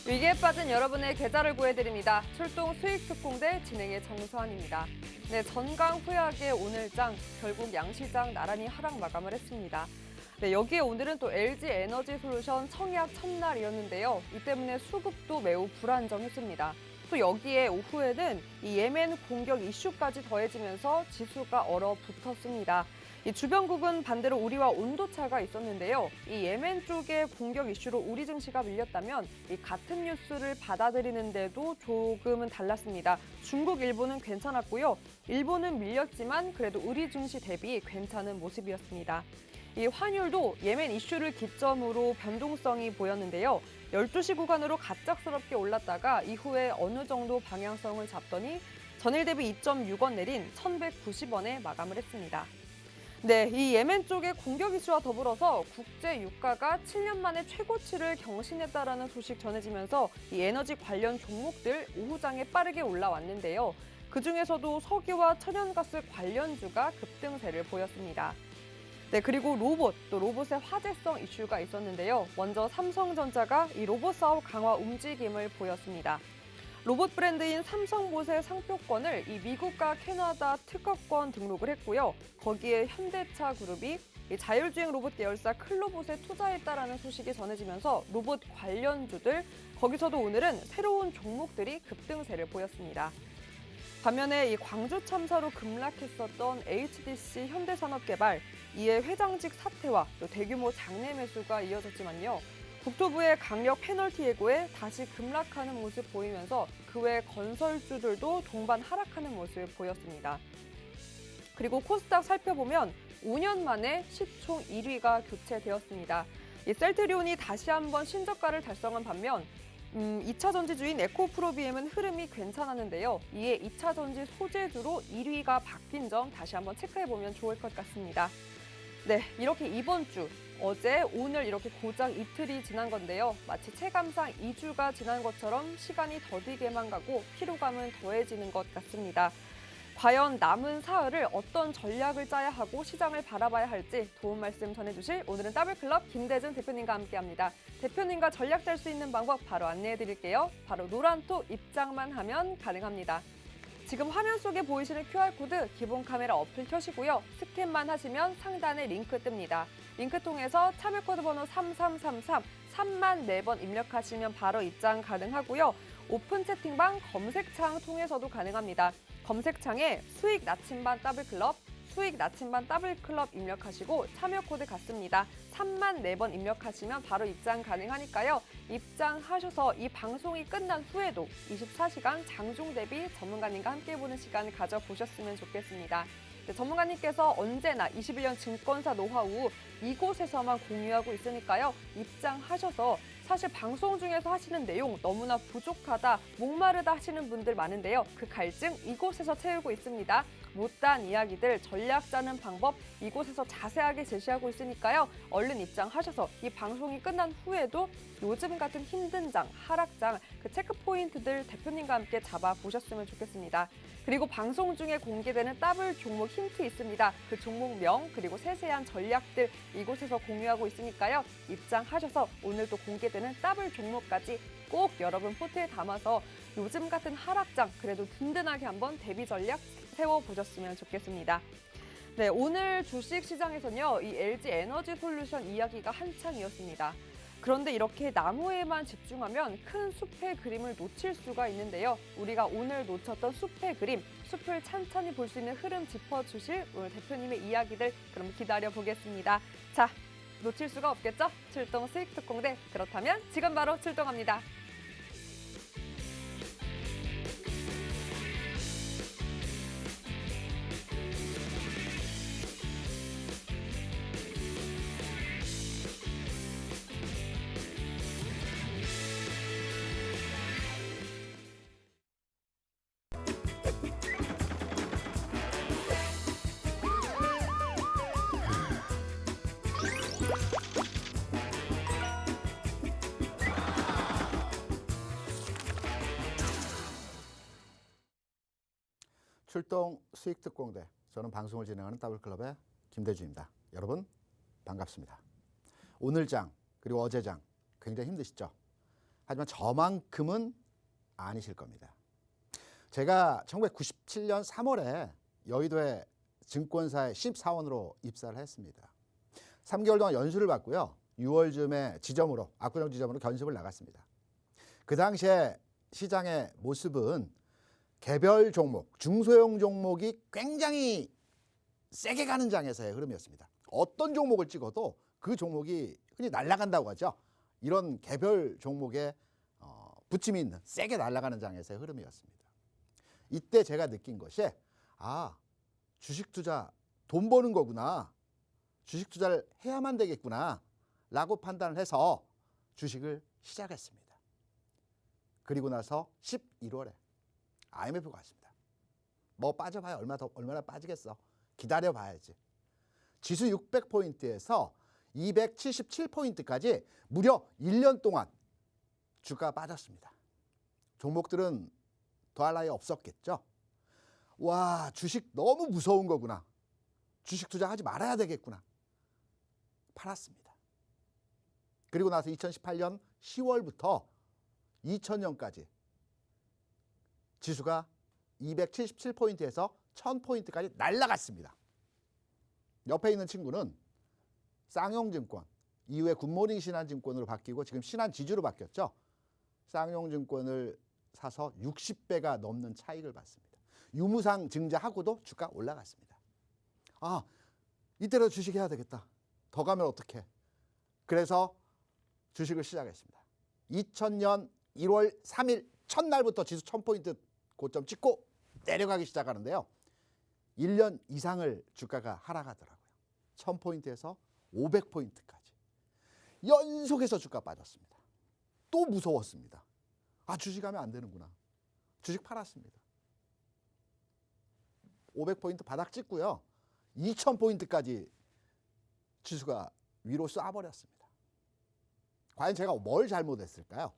위기에 빠진 여러분의 계좌를 구해드립니다. 출동 수익특공대 진행의 정수환입니다. 네, 전강 후약의 오늘장, 결국 양시장 나란히 하락 마감을 했습니다. 네, 여기에 오늘은 또 LG에너지솔루션 청약 첫날이었는데요. 이 때문에 수급도 매우 불안정했습니다. 또 여기에 오후에는 이 예멘 공격 이슈까지 더해지면서 지수가 얼어붙었습니다. 이 주변국은 반대로 우리와 온도차가 있었는데요. 이 예멘 쪽의 공격 이슈로 우리 증시가 밀렸다면 이 같은 뉴스를 받아들이는데도 조금은 달랐습니다. 중국, 일본은 괜찮았고요. 일본은 밀렸지만 그래도 우리 증시 대비 괜찮은 모습이었습니다. 이 환율도 예멘 이슈를 기점으로 변동성이 보였는데요. 12시 구간으로 갑작스럽게 올랐다가 이후에 어느 정도 방향성을 잡더니 전일 대비 2.6원 내린 1,190원에 마감을 했습니다. 네, 이 예멘 쪽의 공격 이슈와 더불어서 국제 유가가 7년 만에 최고치를 경신했다라는 소식 전해지면서 이 에너지 관련 종목들 오후장에 빠르게 올라왔는데요. 그중에서도 석유와 천연가스 관련주가 급등세를 보였습니다. 네, 그리고 또 로봇의 화제성 이슈가 있었는데요. 먼저 삼성전자가 이 로봇 사업 강화 움직임을 보였습니다. 로봇 브랜드인 삼성봇의 상표권을 이 미국과 캐나다 특허권 등록을 했고요. 거기에 현대차 그룹이 이 자율주행 로봇 계열사 클로봇에 투자했다라는 소식이 전해지면서 로봇 관련주들, 거기서도 오늘은 새로운 종목들이 급등세를 보였습니다. 반면에 이 광주 참사로 급락했었던 HDC 현대산업개발, 이에 회장직 사퇴와 또 대규모 장내 매수가 이어졌지만요. 국토부의 강력 페널티 예고에 다시 급락하는 모습 보이면서 그 외 건설주들도 동반 하락하는 모습 보였습니다. 그리고 코스닥 살펴보면 5년 만에 시총 1위가 교체되었습니다. 이 셀트리온이 다시 한번 신저가를 달성한 반면 2차 전지주인 에코프로비엠은 흐름이 괜찮았는데요. 이에 2차 전지 소재주로 1위가 바뀐 점 다시 한번 체크해보면 좋을 것 같습니다. 네, 이렇게 이번 주, 어제, 오늘 이렇게 고작 이틀이 지난 건데요. 마치 체감상 2주가 지난 것처럼 시간이 더디게만 가고 피로감은 더해지는 것 같습니다. 과연 남은 사흘을 어떤 전략을 짜야 하고 시장을 바라봐야 할지 도움 말씀 전해주실 오늘은 더블클럽 김대준 대표님과 함께합니다. 대표님과 전략 짤 수 있는 방법 바로 안내해드릴게요. 바로 노란톡 입장만 하면 가능합니다. 지금 화면 속에 보이시는 QR코드 기본 카메라 어플 켜시고요. 스캔만 하시면 상단에 링크 뜹니다. 링크 통해서 참여 코드 번호 3333, 3만 4번 입력하시면 바로 입장 가능하고요. 오픈 채팅방 검색창 통해서도 가능합니다. 검색창에 수익 나침반 더블클럽, 수익 나침반 더블클럽 입력하시고 참여 코드 같습니다. 3만 4번 입력하시면 바로 입장 가능하니까요. 입장하셔서 이 방송이 끝난 후에도 24시간 장중 대비 전문가님과 함께 보는 시간 가져보셨으면 좋겠습니다. 네, 전문가님께서 언제나 21년 증권사 노하우 이곳에서만 공유하고 있으니까요. 입장하셔서 사실 방송 중에서 하시는 내용 너무나 부족하다, 목마르다 하시는 분들 많은데요. 그 갈증 이곳에서 채우고 있습니다. 못다한 이야기들, 전략 짜는 방법 이곳에서 자세하게 제시하고 있으니까요. 얼른 입장하셔서 이 방송이 끝난 후에도 요즘 같은 힘든 장, 하락장, 그 체크 포인트들 대표님과 함께 잡아보셨으면 좋겠습니다. 그리고 방송 중에 공개되는 더블 종목 힌트 있습니다. 그 종목명 그리고 세세한 전략들 이곳에서 공유하고 있으니까요. 입장하셔서 오늘도 공개되는 더블 종목까지 꼭 여러분 포트에 담아서 요즘 같은 하락장 그래도 든든하게 한번 대비 전략 세워보셨으면 좋겠습니다. 네, 오늘 주식시장에서는요. 이 LG에너지솔루션 이야기가 한창이었습니다. 그런데 이렇게 나무에만 집중하면 큰 숲의 그림을 놓칠 수가 있는데요. 우리가 오늘 놓쳤던 숲의 그림, 숲을 찬찬히 볼 수 있는 흐름 짚어주실 오늘 대표님의 이야기들 그럼 기다려보겠습니다. 자, 놓칠 수가 없겠죠? 출동 수익특공대. 그렇다면 지금 바로 출동합니다. 출동 수익특공대. 저는 방송을 진행하는 더블클럽의 김대준입니다. 여러분 반갑습니다. 오늘 장 그리고 어제 장 굉장히 힘드시죠? 하지만 저만큼은 아니실 겁니다. 제가 1997년 3월에 여의도의 증권사의 신입사원으로 입사를 했습니다. 3개월 동안 연수를 받고요. 6월쯤에 압구정 지점으로 견습을 나갔습니다. 그 당시에 시장의 모습은 개별 종목, 중소형 종목이 굉장히 세게 가는 장에서의 흐름이었습니다. 어떤 종목을 찍어도 그 종목이 흔히 날아간다고 하죠. 이런 개별 종목에 부침이 있는 세게 날아가는 장에서의 흐름이었습니다. 이때 제가 느낀 것이 주식 투자 돈 버는 거구나. 주식 투자를 해야만 되겠구나 라고 판단을 해서 주식을 시작했습니다. 그리고 나서 11월에 IMF가 왔습니다. 뭐 빠져봐야 얼마나 빠지겠어. 기다려봐야지. 지수 600포인트에서 277포인트까지 무려 1년 동안 주가가 빠졌습니다. 종목들은 더할 나위 없었겠죠. 와, 주식 너무 무서운 거구나. 주식 투자하지 말아야 되겠구나. 팔았습니다. 그리고 나서 2018년 10월부터 2000년까지 지수가 277포인트에서 1000포인트까지 날아갔습니다. 옆에 있는 친구는 쌍용증권, 이후에 굿모닝 신한증권으로 바뀌고 지금 신한지주로 바뀌었죠. 쌍용증권을 사서 60배가 넘는 차익을 받습니다. 유무상 증자하고도 주가 올라갔습니다. 이때라도 주식해야 되겠다. 더 가면 어떡해. 그래서 주식을 시작했습니다. 2000년 1월 3일 첫날부터 지수 1000포인트 고점 찍고 내려가기 시작하는데요. 1년 이상을 주가가 하락하더라고요. 1000포인트에서 500포인트까지. 연속해서 주가 빠졌습니다. 또 무서웠습니다. 주식하면 안 되는구나. 주식 팔았습니다. 500포인트 바닥 찍고요. 2000포인트까지 지수가 위로 쏴버렸습니다. 과연 제가 뭘 잘못했을까요?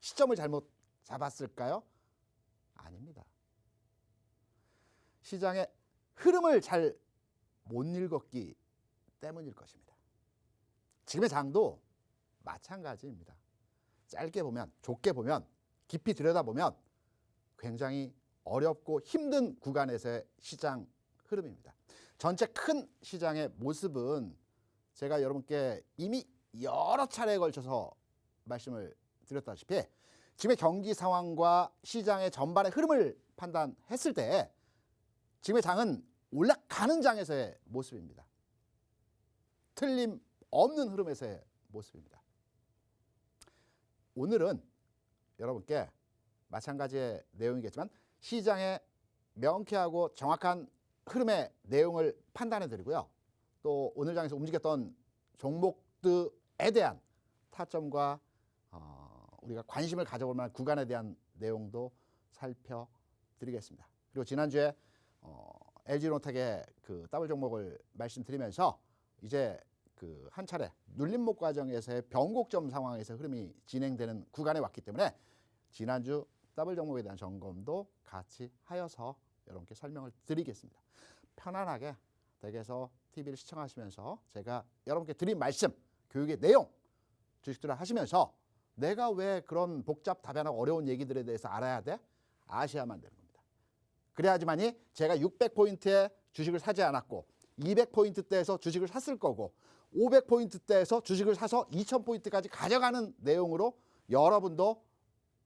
시점을 잘못 잡았을까요? 아닙니다. 시장의 흐름을 잘 못 읽었기 때문일 것입니다. 지금의 장도 마찬가지입니다. 짧게 보면, 좁게 보면, 깊이 들여다보면 굉장히 어렵고 힘든 구간에서의 시장 흐름입니다. 전체 큰 시장의 모습은 제가 여러분께 이미 여러 차례에 걸쳐서 말씀을 드렸다시피 지금의 경기 상황과 시장의 전반의 흐름을 판단했을 때 지금의 장은 올라가는 장에서의 모습입니다. 틀림없는 흐름에서의 모습입니다. 오늘은 여러분께 마찬가지의 내용이겠지만 시장의 명쾌하고 정확한 흐름의 내용을 판단해 드리고요. 또 오늘 장에서 움직였던 종목들에 대한 타점과 우리가 관심을 가져볼 만한 구간에 대한 내용도 살펴드리겠습니다. 그리고 지난주에 LG노텍의 그 더블 종목을 말씀드리면서 이제 그 한 차례 눌림목 과정에서의 변곡점 상황에서 흐름이 진행되는 구간에 왔기 때문에 지난주 더블 종목에 대한 점검도 같이 하여서 여러분께 설명을 드리겠습니다. 편안하게 댁에서 TV를 시청하시면서 제가 여러분께 드린 말씀, 교육의 내용, 주식 투자 하시면서 내가 왜 그런 복잡 답변하고 어려운 얘기들에 대해서 알아야 돼? 아셔야만 되는 겁니다. 그래야지만이 제가 600포인트에 주식을 사지 않았고 200포인트대에서 주식을 샀을 거고 500포인트대에서 주식을 사서 2000포인트까지 가져가는 내용으로 여러분도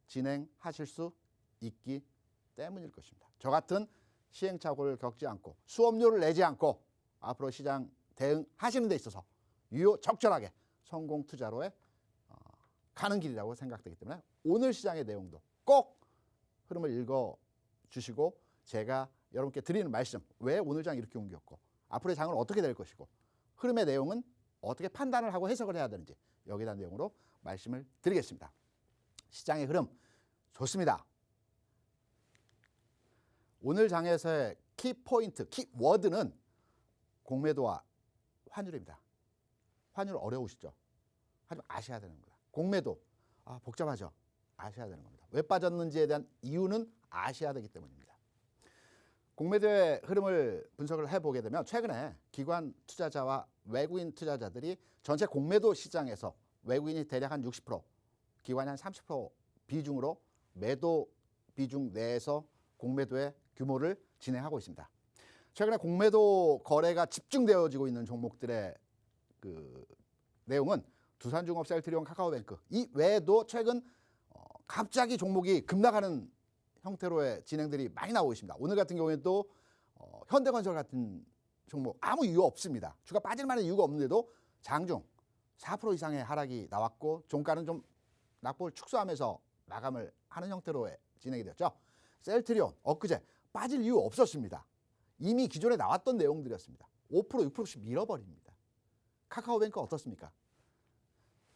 진행하실 수 있기 때문일 것입니다. 저 같은 시행착오를 겪지 않고 수업료를 내지 않고 앞으로 시장 대응하시는 데 있어서 유효적절하게 성공 투자로의 가는 길이라고 생각되기 때문에 오늘 시장의 내용도 꼭 흐름을 읽어주시고 제가 여러분께 드리는 말씀, 왜 오늘 장 이렇게 옮겼고 앞으로의 장은 어떻게 될 것이고 흐름의 내용은 어떻게 판단을 하고 해석을 해야 되는지 여기에 대한 내용으로 말씀을 드리겠습니다. 시장의 흐름 좋습니다. 오늘 장에서의 키포인트, 키워드는 공매도와 환율입니다. 환율 어려우시죠? 하지만 아셔야 되는 겁니다. 공매도, 복잡하죠? 아셔야 되는 겁니다. 왜 빠졌는지에 대한 이유는 아셔야 되기 때문입니다. 공매도의 흐름을 분석을 해보게 되면 최근에 기관 투자자와 외국인 투자자들이 전체 공매도 시장에서 외국인이 대략 한 60%, 기관이 한 30% 비중으로 매도 비중 내에서 공매도의 규모를 진행하고 있습니다. 최근에 공매도 거래가 집중되어지고 있는 종목들의 그 내용은 두산중업, 셀트리온, 카카오뱅크 이 외에도 최근 갑자기 종목이 급락하는 형태로의 진행들이 많이 나오고 있습니다. 오늘 같은 경우에도 현대건설 같은 종목 아무 이유 없습니다. 주가 빠질 만한 이유가 없는데도 장중 4% 이상의 하락이 나왔고 종가는 좀 낙폭을 축소하면서 마감을 하는 형태로의 진행이 되었죠. 셀트리온 엊그제 빠질 이유 없었습니다. 이미 기존에 나왔던 내용들이었습니다. 5% 6%씩 밀어버립니다. 카카오뱅크 어떻습니까?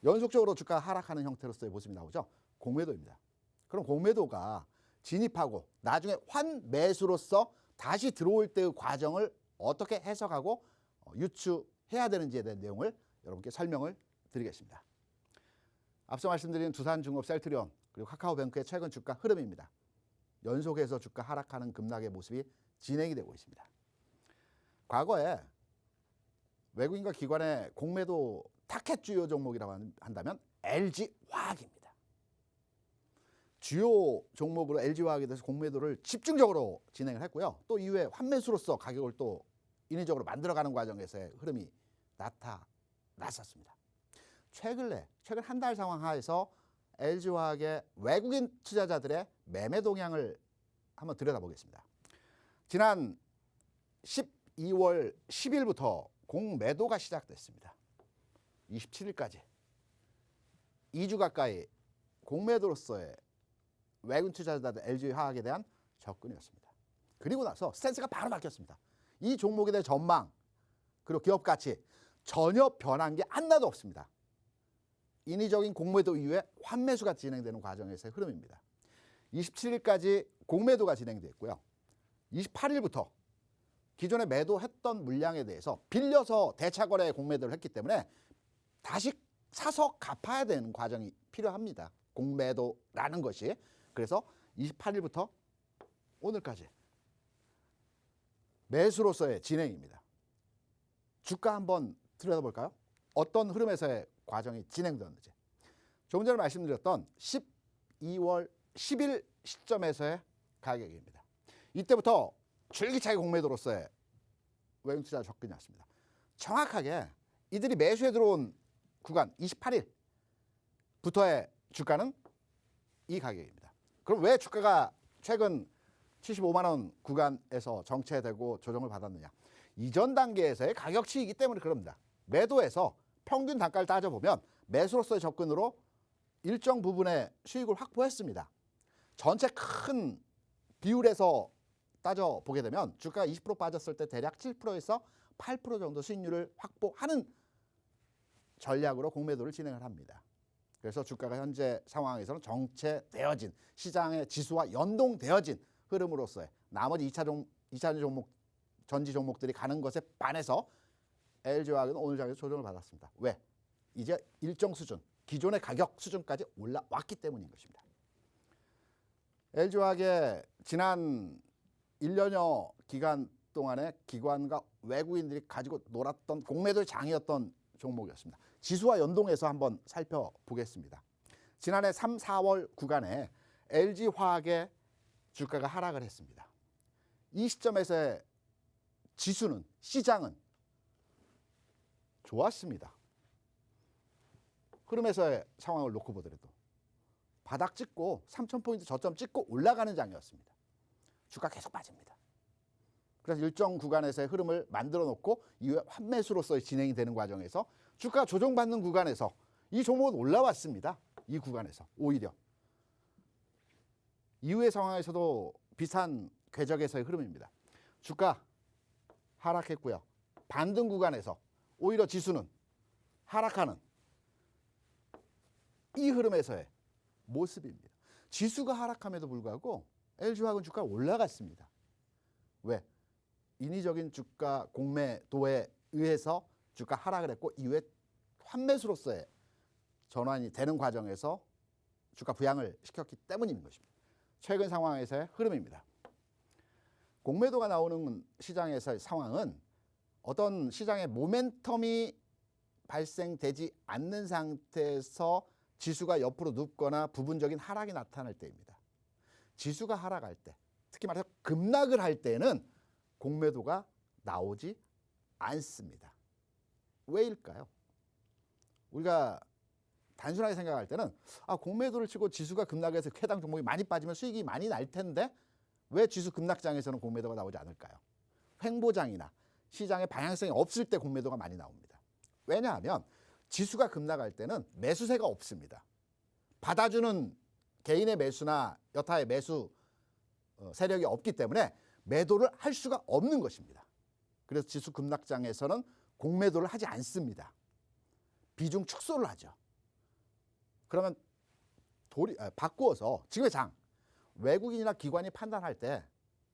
연속적으로 주가 하락하는 형태로서의 모습이 나오죠. 공매도입니다. 그럼 공매도가 진입하고 나중에 환매수로서 다시 들어올 때의 과정을 어떻게 해석하고 유추해야 되는지에 대한 내용을 여러분께 설명을 드리겠습니다. 앞서 말씀드린 두산중업, 셀트리온 그리고 카카오뱅크의 최근 주가 흐름입니다. 연속해서 주가 하락하는 급락의 모습이 진행이 되고 있습니다. 과거에 외국인과 기관의 공매도 타켓 주요 종목이라고 한다면 LG화학입니다. 주요 종목으로 LG화학에 대해서 공매도를 집중적으로 진행을 했고요. 또 이후에 환매수로서 가격을 또 인위적으로 만들어가는 과정에서의 흐름이 나타났었습니다. 최근 한 달 상황 하에서 LG화학의 외국인 투자자들의 매매 동향을 한번 들여다보겠습니다. 지난 12월 10일부터 공매도가 시작됐습니다. 27일까지 2주 가까이 공매도로서의 외국인 투자자들 LG화학에 대한 접근이었습니다. 그리고 나서 스탠스가 바로 바뀌었습니다. 이 종목에 대한 전망 그리고 기업 가치 전혀 변한 게 하나도 없습니다. 인위적인 공매도 이후에 환매수가 진행되는 과정에서의 흐름입니다. 27일까지 공매도가 진행됐고요. 28일부터 기존에 매도했던 물량에 대해서 빌려서 대차거래 공매도를 했기 때문에 다시 사서 갚아야 되는 과정이 필요합니다. 공매도라는 것이. 그래서 28일부터 오늘까지 매수로서의 진행입니다. 주가 한번 들여다볼까요? 어떤 흐름에서의 과정이 진행되었는지. 조금 전에 말씀드렸던 12월 10일 시점에서의 가격입니다. 이때부터 줄기차게 공매도로서의 외국인 투자 접근이 왔습니다. 정확하게 이들이 매수에 들어온 구간 28일부터의 주가는 이 가격입니다. 그럼 왜 주가가 최근 75만 원 구간에서 정체되고 조정을 받았느냐? 이전 단계에서의 가격치이기 때문에 그럽니다. 매도에서 평균 단가를 따져보면 매수로서의 접근으로 일정 부분의 수익을 확보했습니다. 전체 큰 비율에서 따져보게 되면 주가가 20% 빠졌을 때 대략 7%에서 8% 정도 수익률을 확보하는 전략으로 공매도를 진행을 합니다. 그래서 주가가 현재 상황에서는 정체되어진 시장의 지수와 연동되어진 흐름으로서의 나머지 2차전 종목, 전지 종목들이 가는 것에 반해서 LG화학은 오늘 장에서 조정을 받았습니다. 왜? 이제 일정 수준, 기존의 가격 수준까지 올라왔기 때문인 것입니다. LG화학의 지난 1년여 기간 동안에 기관과 외국인들이 가지고 놀았던 공매도의 장이었던 종목이었습니다. 지수와 연동해서 한번 살펴보겠습니다. 지난해 3, 4월 구간에 LG화학의 주가가 하락을 했습니다. 이 시점에서의 지수는, 시장은 좋았습니다. 흐름에서의 상황을 놓고 보더라도 바닥 찍고 3,000포인트 저점 찍고 올라가는 장이었습니다. 주가 계속 빠집니다. 그래서 일정 구간에서의 흐름을 만들어 놓고 이후에 환매수로서 진행이 되는 과정에서 주가가 조정받는 구간에서 이 종목은 올라왔습니다. 이 구간에서 오히려 이후의 상황에서도 비슷한 궤적에서의 흐름입니다. 주가 하락했고요. 반등 구간에서 오히려 지수는 하락하는 이 흐름에서의 모습입니다. 지수가 하락함에도 불구하고 LG화학은 주가가 올라갔습니다. 왜? 인위적인 주가 공매도에 의해서 주가 하락을 했고 이후에 환매수로서의 전환이 되는 과정에서 주가 부양을 시켰기 때문인 것입니다. 최근 상황에서의 흐름입니다. 공매도가 나오는 시장에서의 상황은 어떤 시장의 모멘텀이 발생되지 않는 상태에서 지수가 옆으로 눕거나 부분적인 하락이 나타날 때입니다. 지수가 하락할 때, 특히 말해서 급락을 할 때는 공매도가 나오지 않습니다. 왜일까요? 우리가 단순하게 생각할 때는 공매도를 치고 지수가 급락해서 해당 종목이 많이 빠지면 수익이 많이 날 텐데 왜 지수 급락장에서는 공매도가 나오지 않을까요? 횡보장이나 시장의 방향성이 없을 때 공매도가 많이 나옵니다. 왜냐하면 지수가 급락할 때는 매수세가 없습니다. 받아주는 개인의 매수나 여타의 매수 세력이 없기 때문에 매도를 할 수가 없는 것입니다. 그래서 지수 급락장에서는 공매도를 하지 않습니다. 비중 축소를 하죠. 그러면 바꾸어서 지금의 장, 외국인이나 기관이 판단할 때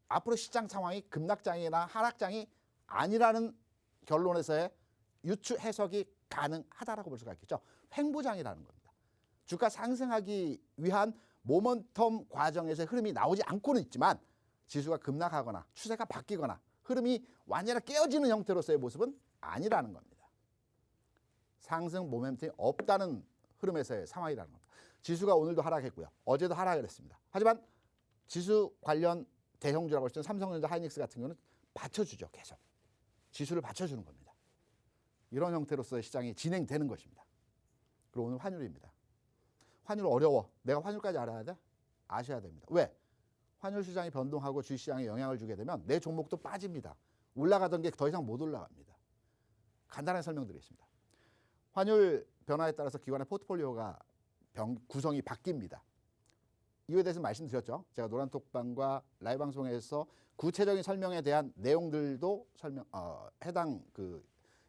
앞으로 시장 상황이 급락장이나 하락장이 아니라는 결론에서의 유추 해석이 가능하다라고 볼 수가 있겠죠. 횡보장이라는 겁니다. 주가 상승하기 위한 모멘텀 과정에서의 흐름이 나오지 않고는 있지만 지수가 급락하거나 추세가 바뀌거나 흐름이 완전히 깨어지는 형태로서의 모습은 아니라는 겁니다. 상승 모멘텀이 없다는 흐름에서의 상황이라는 겁니다. 지수가 오늘도 하락했고요. 어제도 하락을 했습니다. 하지만 지수 관련 대형주라고 할 수 있는 삼성전자, 하이닉스 같은 경우는 받쳐주죠. 계속. 지수를 받쳐주는 겁니다. 이런 형태로서의 시장이 진행되는 것입니다. 그리고 오늘 환율입니다. 환율 어려워. 내가 환율까지 알아야 돼? 아셔야 됩니다. 왜? 환율 시장이 변동하고 주식시장에 영향을 주게 되면 내 종목도 빠집니다. 올라가던 게 더 이상 못 올라갑니다. 간단하게 설명드리겠습니다. 환율 변화에 따라서 기관의 포트폴리오가 구성이 바뀝니다. 이에 대해서 말씀드렸죠. 제가 노란톡방과 라이브 방송에서 구체적인 설명에 대한 내용들도 해당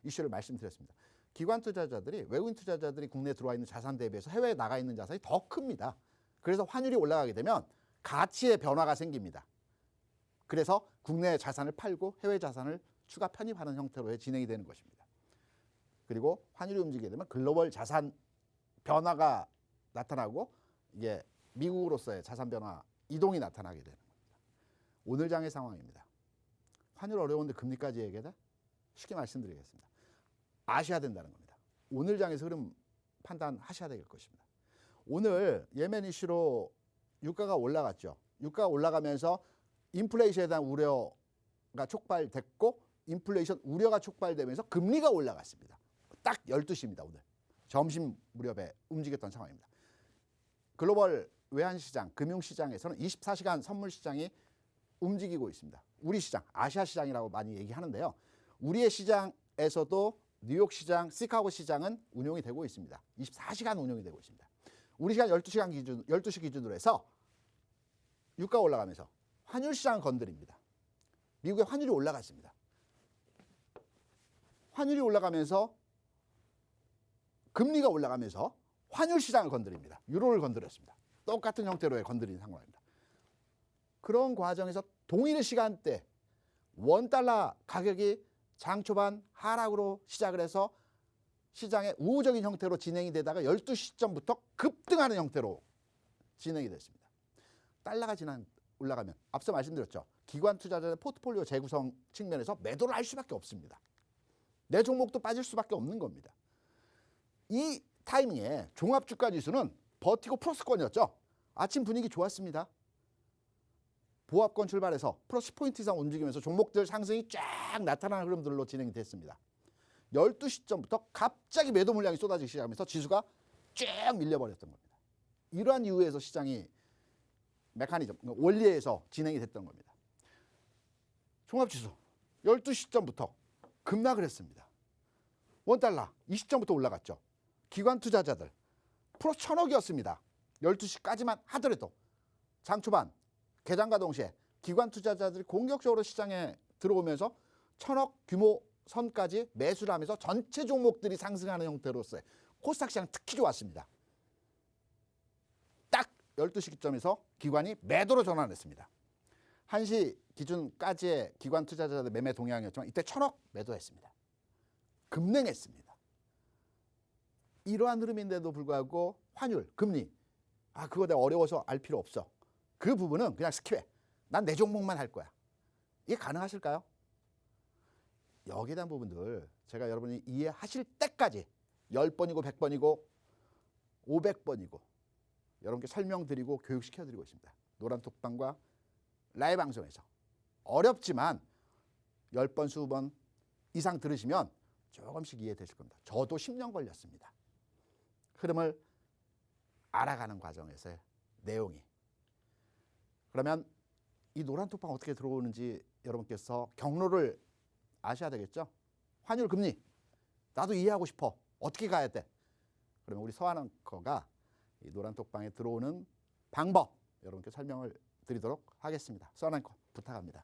이슈를 말씀드렸습니다. 기관 투자자들이, 외국인 투자자들이 국내에 들어와 있는 자산 대비해서 해외에 나가 있는 자산이 더 큽니다. 그래서 환율이 올라가게 되면 가치의 변화가 생깁니다. 그래서 국내 자산을 팔고 해외 자산을 추가 편입하는 형태로 진행이 되는 것입니다. 그리고 환율이 움직이게 되면 글로벌 자산 변화가 나타나고 이게 미국으로서의 자산 변화 이동이 나타나게 되는 겁니다. 오늘 장의 상황입니다. 환율 어려운데 금리까지 얘기해? 쉽게 말씀드리겠습니다. 아셔야 된다는 겁니다. 오늘 장에서 흐름 판단하셔야 될 것입니다. 오늘 예멘 이슈로 유가가 올라갔죠. 유가가 올라가면서 인플레이션에 대한 우려가 촉발됐고 인플레이션 우려가 촉발되면서 금리가 올라갔습니다. 딱 12시입니다. 오늘. 점심 무렵에 움직였던 상황입니다. 글로벌 외환시장, 금융시장에서는 24시간 선물시장이 움직이고 있습니다. 우리 시장, 아시아 시장이라고 많이 얘기하는데요. 우리의 시장에서도 뉴욕 시장, 시카고 시장은 운용이 되고 있습니다. 24시간 운용이 되고 있습니다. 우리 시간 12시 기준으로 해서 유가 올라가면서 환율 시장을 건드립니다. 미국의 환율이 올라갔습니다. 환율이 올라가면서 금리가 올라가면서 환율 시장을 건드립니다. 유로를 건드렸습니다. 똑같은 형태로의 건드리는 상황입니다. 그런 과정에서 동일 시간대 원달러 가격이 장 초반 하락으로 시작을 해서 시장의 우호적인 형태로 진행이 되다가 12시점부터 급등하는 형태로 진행이 됐습니다. 달러가 올라가면 앞서 말씀드렸죠. 기관 투자자의 포트폴리오 재구성 측면에서 매도를 할 수밖에 없습니다. 내 종목도 빠질 수밖에 없는 겁니다. 이 타이밍에 종합주가지수는 버티고 플러스권이었죠. 아침 분위기 좋았습니다. 보합권 출발해서 플러스 포인트 이상 움직이면서 종목들 상승이 쫙 나타나는 흐름들로 진행이 됐습니다. 12시점부터 갑자기 매도 물량이 쏟아지기 시작하면서 지수가 쫙 밀려버렸던 겁니다. 이러한 이유에서 시장이 메커니즘, 원리에서 진행이 됐던 겁니다. 종합지수 12시점부터 급락을 했습니다. 원달러 이 시점부터 올라갔죠. 기관 투자자들 플러스 1,000억이었습니다. 12시까지만 하더라도 장 초반 개장과 동시에 기관 투자자들이 공격적으로 시장에 들어오면서 1,000억 규모 선까지 매수를 하면서 전체 종목들이 상승하는 형태로서의 코스닥 시장 특히 좋았습니다. 딱 12시 기점에서 기관이 매도로 전환했습니다. 1시 기준까지의 기관 투자자들 매매 동향이었지만 이때 1,000억 매도했습니다. 급냉했습니다. 이러한 흐름인데도 불구하고 환율, 금리 그거 내가 어려워서 알 필요 없어. 그 부분은 그냥 스킵해. 난 내 종목만 할 거야. 이게 가능하실까요? 여기에 대한 부분들 제가 여러분이 이해하실 때까지 10번이고 100번이고 500번이고 여러분께 설명드리고 교육시켜드리고 있습니다. 노란톡방과 라이브 방송에서 어렵지만 10번, 20번 이상 들으시면 조금씩 이해되실 겁니다. 저도 10년 걸렸습니다. 흐름을 알아가는 과정에서의 내용이. 그러면 이 노란톡방 어떻게 들어오는지 여러분께서 경로를 아셔야 되겠죠? 환율 금리. 나도 이해하고 싶어. 어떻게 가야 돼? 그러면 우리 서한 앵커가 이 노란톡방에 들어오는 방법 여러분께 설명을 드리도록 하겠습니다. 서한 앵커 부탁합니다.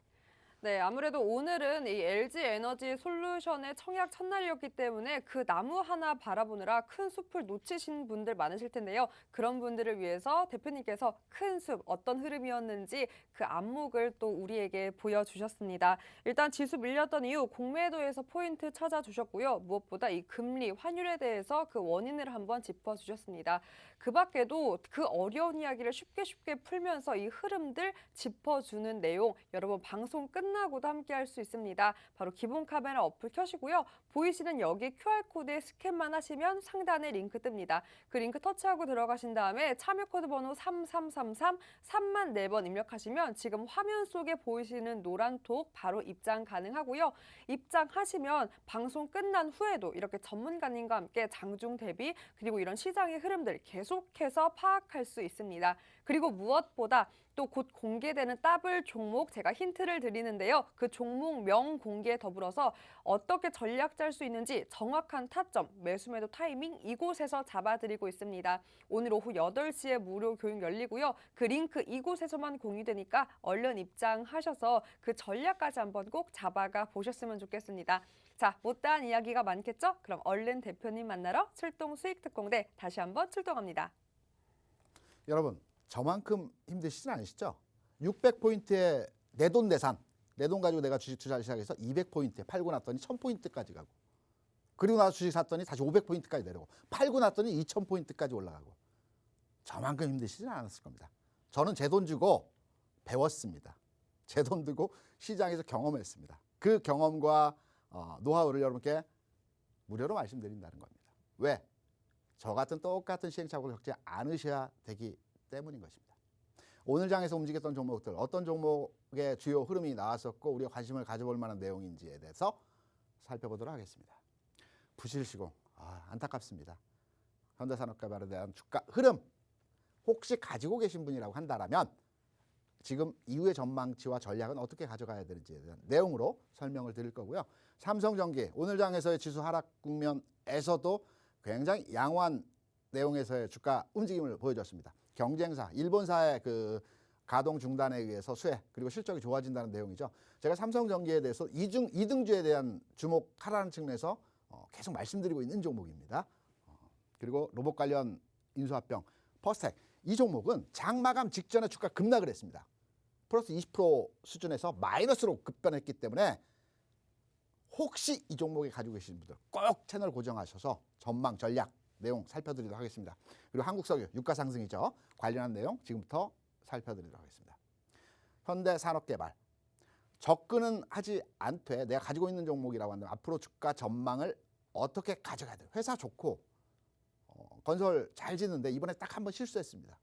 네, 아무래도 오늘은 이 LG 에너지 솔루션의 청약 첫날이었기 때문에 그 나무 하나 바라보느라 큰 숲을 놓치신 분들 많으실 텐데요. 그런 분들을 위해서 대표님께서 큰 숲, 어떤 흐름이었는지 그 안목을 또 우리에게 보여주셨습니다. 일단 지수 밀렸던 이후 공매도에서 포인트 찾아주셨고요. 무엇보다 이 금리, 환율에 대해서 그 원인을 한번 짚어주셨습니다. 그 밖에도 그 어려운 이야기를 쉽게 풀면서 이 흐름들 짚어주는 내용 여러분 방송 끝나고도 함께 할 수 있습니다. 바로 기본 카메라 어플 켜시고요. 보이시는 여기 QR코드에 스캔만 하시면 상단에 링크 뜹니다. 그 링크 터치하고 들어가신 다음에 참여 코드 번호 3333 3만4번 입력하시면 지금 화면 속에 보이시는 노란톡 바로 입장 가능하고요. 입장하시면 방송 끝난 후에도 이렇게 전문가님과 함께 장중 대비 그리고 이런 시장의 흐름들 계속해서 파악할 수 있습니다. 그리고 무엇보다 또 곧 공개되는 더블 종목 제가 힌트를 드리는데요. 그 종목명 공개에 더불어서 어떻게 전략 짤 수 있는지 정확한 타점, 매수매도 타이밍 이곳에서 잡아드리고 있습니다. 오늘 오후 8시에 무료 교육 열리고요. 그 링크 이곳에서만 공유되니까 얼른 입장하셔서 그 전략까지 한번 꼭 잡아가 보셨으면 좋겠습니다. 자, 못다한 이야기가 많겠죠? 그럼 얼른 대표님 만나러 출동 수익특공대 다시 한번 출동합니다. 여러분 저만큼 힘드시진 않으시죠? 600포인트의 내돈내산, 내 돈 가지고 내가 주식 투자를 시작해서 200포인트에 팔고 났더니 1000포인트까지 가고 그리고 나서 주식 샀더니 다시 500포인트까지 내려오고 팔고 났더니 2000포인트까지 올라가고 저만큼 힘드시진 않았을 겁니다. 저는 제 돈 주고 배웠습니다. 제 돈 들고 시장에서 경험했습니다. 그 경험과 노하우를 여러분께 무료로 말씀드린다는 겁니다. 왜? 저 같은 똑같은 시행착오를 겪지 않으셔야 되기 때문인 것입니다. 오늘 장에서 움직였던 종목들 어떤 종목의 주요 흐름이 나왔었고 우리가 관심을 가져볼 만한 내용인지에 대해서 살펴보도록 하겠습니다. 부실시공 안타깝습니다. 현대산업개발에 대한 주가 흐름 혹시 가지고 계신 분이라고 한다면 지금 이후의 전망치와 전략은 어떻게 가져가야 되는지에 대한 내용으로 설명을 드릴 거고요. 삼성전기 오늘 장에서의 지수 하락 국면에서도 굉장히 양호한 내용에서의 주가 움직임을 보여줬습니다. 경쟁사, 일본사의 그 가동 중단에 의해서 수혜 그리고 실적이 좋아진다는 내용이죠. 제가 삼성전기에 대해서 이등주에 대한 주목하라는 측면에서 계속 말씀드리고 있는 종목입니다. 그리고 로봇 관련 인수합병 퍼스텍 이 종목은 장 마감 직전에 주가 급락을 했습니다. 플러스 20% 수준에서 마이너스로 급변했기 때문에 혹시 이 종목에 가지고 계신 분들 꼭 채널 고정하셔서 전망 전략 내용 살펴드리도록 하겠습니다. 그리고 한국석유 유가 상승이죠. 관련한 내용 지금부터 살펴드리도록 하겠습니다. 현대산업개발 접근은 하지 않되 내가 가지고 있는 종목이라고 한다면 앞으로 주가 전망을 어떻게 가져가야 돼요. 회사 좋고 건설 잘 짓는데 이번에 딱 한 번 실수했습니다.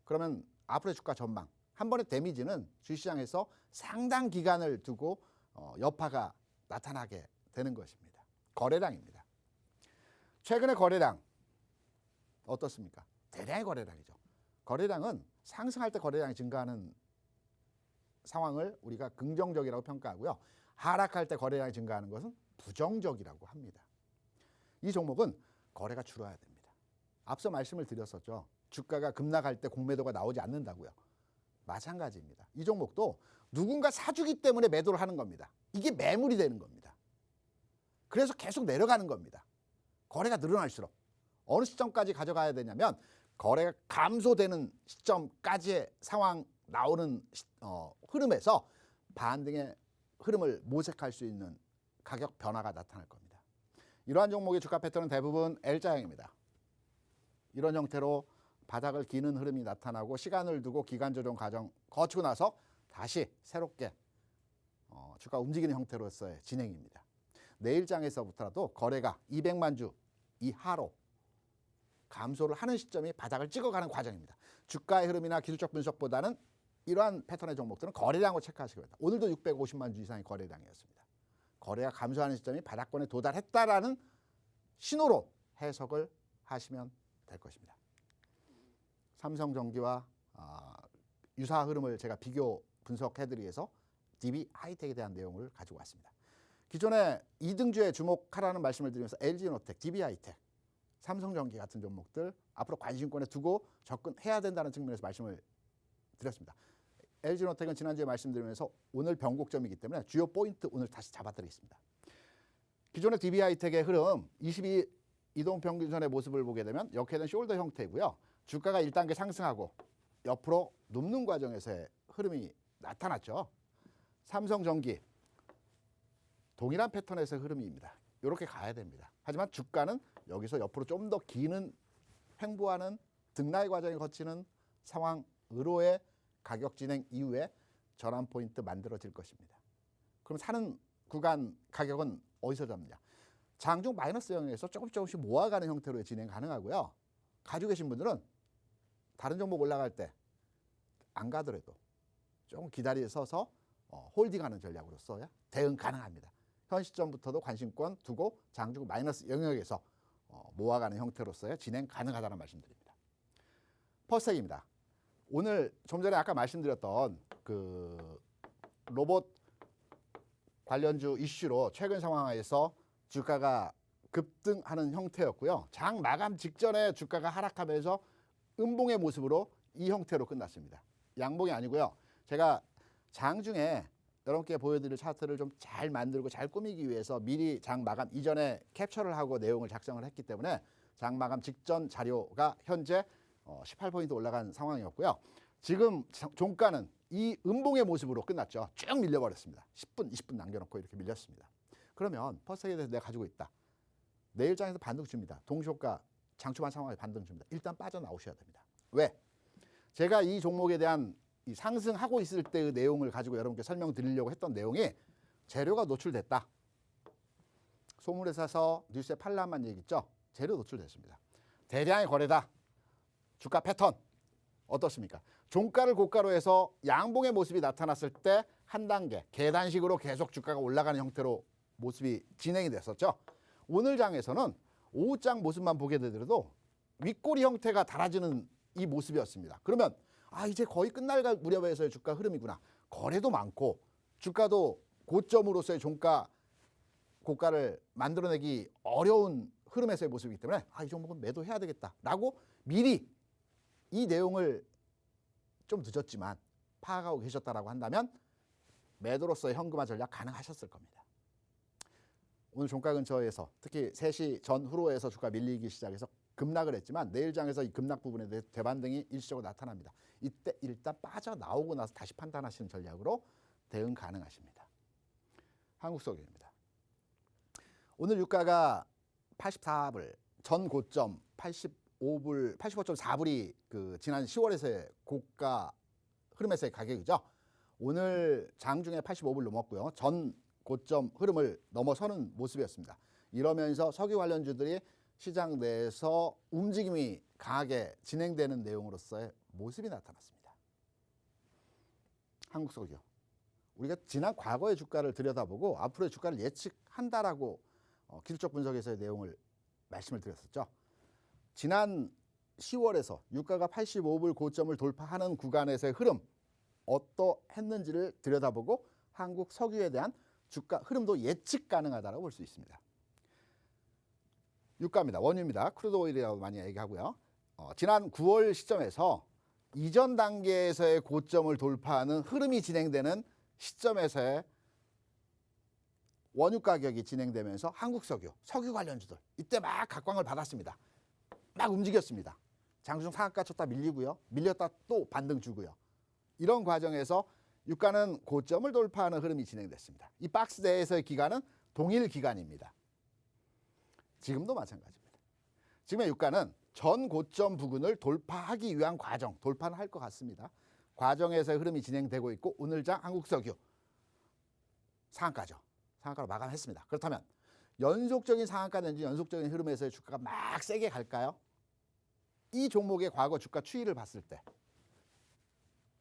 그러면 앞으로의 주가 전망 한 번의 데미지는 주식시장에서 상당 기간을 두고 여파가 나타나게 되는 것입니다. 거래량입니다. 최근의 거래량 어떻습니까? 대량의 거래량이죠. 거래량은 상승할 때 거래량이 증가하는 상황을 우리가 긍정적이라고 평가하고요. 하락할 때 거래량이 증가하는 것은 부정적이라고 합니다. 이 종목은 거래가 줄어야 됩니다. 앞서 말씀을 드렸었죠. 주가가 급락할 때 공매도가 나오지 않는다고요. 마찬가지입니다. 이 종목도 누군가 사주기 때문에 매도를 하는 겁니다. 이게 매물이 되는 겁니다. 그래서 계속 내려가는 겁니다. 거래가 늘어날수록 어느 시점까지 가져가야 되냐면 거래가 감소되는 시점까지의 상황 나오는 흐름에서 반등의 흐름을 모색할 수 있는 가격 변화가 나타날 겁니다. 이러한 종목의 주가 패턴은 대부분 L자형입니다. 이런 형태로 바닥을 기는 흐름이 나타나고 시간을 두고 기간 조정 과정 거치고 나서 다시 새롭게 주가 움직이는 형태로서의 진행입니다. 내일장에서부터라도 거래가 200만 주 이하로 감소를 하는 시점이 바닥을 찍어가는 과정입니다. 주가의 흐름이나 기술적 분석보다는 이러한 패턴의 종목들은 거래량을 체크하시기 바랍니다. 오늘도 650만 주 이상의 거래량이었습니다. 거래가 감소하는 시점이 바닥권에 도달했다라는 신호로 해석을 하시면 될 것입니다. 삼성전기와 유사 흐름을 제가 비교 분석해드리기 위해서 DB 하이텍에 대한 내용을 가지고 왔습니다. 기존에 2등주에 주목하라는 말씀을 드리면서 LG노텍, DB 하이텍, 삼성전기 같은 종목들 앞으로 관심권에 두고 접근해야 된다는 측면에서 말씀을 드렸습니다. LG노텍은 지난주에 말씀드리면서 오늘 변곡점이기 때문에 주요 포인트 오늘 다시 잡아드리겠습니다. 기존의 DB 하이텍의 흐름 22 이동평균선의 모습을 보게 되면 역회된 숄더 형태이고요. 주가가 1단계 상승하고 옆으로 눕는 과정에서의 흐름이 나타났죠. 삼성전기 동일한 패턴에서의 흐름입니다. 이렇게 가야 됩니다. 하지만 주가는 여기서 옆으로 좀 더 기는 횡보하는 등락의 과정을 거치는 상황으로의 가격 진행 이후에 전환 포인트 만들어질 것입니다. 그럼 사는 구간 가격은 어디서 잡느냐? 장중 마이너스 영역에서 조금씩 모아가는 형태로 진행 가능하고요. 가지고 계신 분들은 다른 종목 올라갈 때 안 가더라도 조금 기다려서서 홀딩하는 전략으로서 대응 가능합니다. 현 시점부터도 관심권 두고 장중 마이너스 영역에서 모아가는 형태로서의 진행 가능하다는 말씀드립니다. 퍼스텍입니다. 오늘 좀 전에 아까 말씀드렸던 그 로봇 관련주 이슈로 최근 상황에서 주가가 급등하는 형태였고요. 장 마감 직전에 주가가 하락하면서 음봉의 모습으로 이 형태로 끝났습니다. 양봉이 아니고요. 제가 장중에 여러분께 보여드릴 차트를 좀 잘 만들고 잘 꾸미기 위해서 미리 장 마감 이전에 캡처를 하고 내용을 작성을 했기 때문에 장 마감 직전 자료가 현재 18포인트 올라간 상황이었고요. 지금 종가는 이 음봉의 모습으로 끝났죠. 쭉 밀려버렸습니다. 10분, 20분 남겨놓고 이렇게 밀렸습니다. 그러면 퍼스텍에 대해서 내가 가지고 있다. 내일장에서 반등 줍니다. 동시효과 장초반 상황에 반등 줍니다. 일단 빠져나오셔야 됩니다. 왜? 제가 이 종목에 대한 이 상승하고 있을 때의 내용을 가지고 여러분께 설명드리려고 했던 내용이 재료가 노출됐다. 소문에 사서 뉴스에 팔라만 얘기 있죠. 재료 노출됐습니다. 대량의 거래다. 주가 패턴 어떻습니까? 종가를 고가로 해서 양봉의 모습이 나타났을 때 한 단계 계단식으로 계속 주가가 올라가는 형태로 모습이 진행이 됐었죠. 오늘 장에서는 오후장 모습만 보게 되더라도 윗꼬리 형태가 달아지는 이 모습이었습니다. 그러면 이제 거의 끝날 무렵에서의 주가 흐름이구나. 거래도 많고 주가도 고점으로서의 종가 고가를 만들어내기 어려운 흐름에서의 모습이기 때문에 이 종목은 매도해야 되겠다라고 미리 이 내용을 좀 늦었지만 파악하고 계셨다라고 한다면 매도로서의 현금화 전략 가능하셨을 겁니다. 오늘 종가 근처에서 특히 3시 전후로에서 주가 밀리기 시작해서 급락을 했지만 내일장에서 이 급락 부분에 대해 대반등이 일시적으로 나타납니다. 이때 일단 빠져나오고 나서 다시 판단하시는 전략으로 대응 가능하십니다. 한국석유입니다. 오늘 유가가 84불, 전 고점 85.4불이 그 지난 10월에서의 고가 흐름에서의 가격이죠. 오늘 장중에 85불 넘었고요. 전 고점 흐름을 넘어서는 모습이었습니다. 이러면서 석유 관련주들이 시장 내에서 움직임이 강하게 진행되는 내용으로서의 모습이 나타났습니다. 한국석유. 우리가 지난 과거의 주가를 들여다보고 앞으로의 주가를 예측한다라고 기술적 분석에서의 내용을 말씀을 드렸었죠. 지난 10월에서 유가가 85불 고점을 돌파하는 구간에서의 흐름 어떠했는지를 들여다보고 한국 석유에 대한 주가 흐름도 예측 가능하다고 볼 수 있습니다. 유가입니다. 원유입니다. 크루드 오일이라고 많이 얘기하고요. 지난 9월 시점에서 이전 단계에서의 고점을 돌파하는 흐름이 진행되는 시점에서의 원유 가격이 진행되면서 한국 석유, 석유 관련주들 이때 막 각광을 받았습니다. 막 움직였습니다. 장중 상한가 쳤다 밀리고요. 밀렸다 또 반등 주고요. 이런 과정에서 유가는 고점을 돌파하는 흐름이 진행됐습니다. 이 박스 내에서의 기간은 동일 기간입니다. 지금도 마찬가지입니다. 지금의 유가는 전 고점 부근을 돌파하기 위한 과정, 돌파는 할 것 같습니다. 과정에서의 흐름이 진행되고 있고 오늘장 한국석유 상한가죠. 상한가로 마감했습니다. 그렇다면 연속적인 상한가 내지 연속적인 흐름에서의 주가가 막 세게 갈까요? 이 종목의 과거 주가 추이를 봤을 때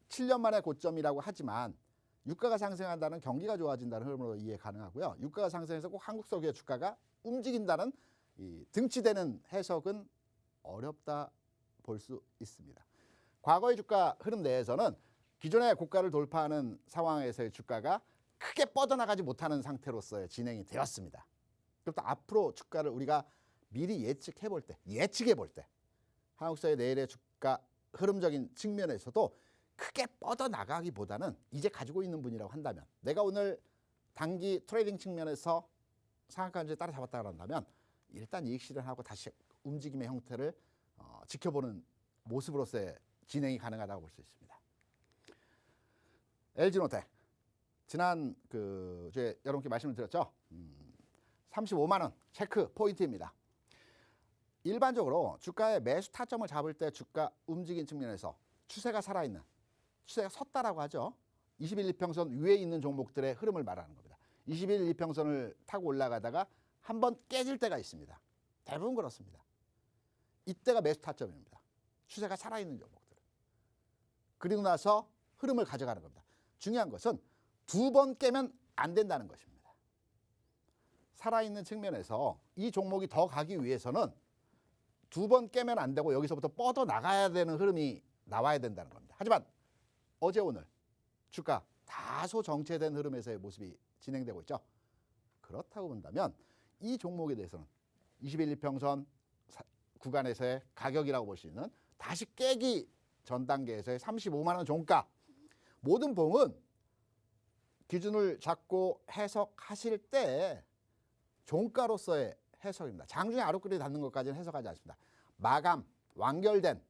7년 만에 고점이라고 하지만 유가가 상승한다는 경기가 좋아진다는 흐름으로 이해 가능하고요. 유가가 상승해서 꼭 한국 석유의 주가가 움직인다는 이 등치되는 해석은 어렵다 볼 수 있습니다. 과거의 주가 흐름 내에서는 기존의 고가를 돌파하는 상황에서의 주가가 크게 뻗어나가지 못하는 상태로서의 진행이 되었습니다. 그렇다 앞으로 주가를 우리가 미리 예측해 볼 때 한국사의 내일의 주가 흐름적인 측면에서도 크게 뻗어나가기보다는 이제 가지고 있는 분이라고 한다면 내가 오늘 단기 트레이딩 측면에서 상한가에 따라잡았다 그런다면 일단 이익 실현하고 다시 움직임의 형태를 지켜보는 모습으로서의 진행이 가능하다고 볼 수 있습니다. LG노텍 지난 제가 여러분께 말씀을 드렸죠. 35만 원 체크 포인트입니다. 일반적으로 주가의 매수 타점을 잡을 때 주가 움직인 측면에서 추세가 살아있는 추세가 섰다라고 하죠. 21, 2평선 위에 있는 종목들의 흐름을 말하는 겁니다. 21, 2평선을 타고 올라가다가 한번 깨질 때가 있습니다. 대부분 그렇습니다. 이때가 매수 타점입니다. 추세가 살아있는 종목들. 그리고 나서 흐름을 가져가는 겁니다. 중요한 것은 두 번 깨면 안 된다는 것입니다. 살아있는 측면에서 이 종목이 더 가기 위해서는 두 번 깨면 안 되고 여기서부터 뻗어나가야 되는 흐름이 나와야 된다는 겁니다. 하지만 어제 오늘 주가 다소 정체된 흐름에서의 모습이 진행되고 있죠. 그렇다고 본다면 이 종목에 대해서는 21, 2평선 구간에서의 가격이라고 볼 수 있는 다시 깨기 전 단계에서의 35만 원 종가 모든 봉은 기준을 잡고 해석하실 때 종가로서의 해석입니다. 장중에 아랫글이 닿는 것까지는 해석하지 않습니다. 마감, 완결된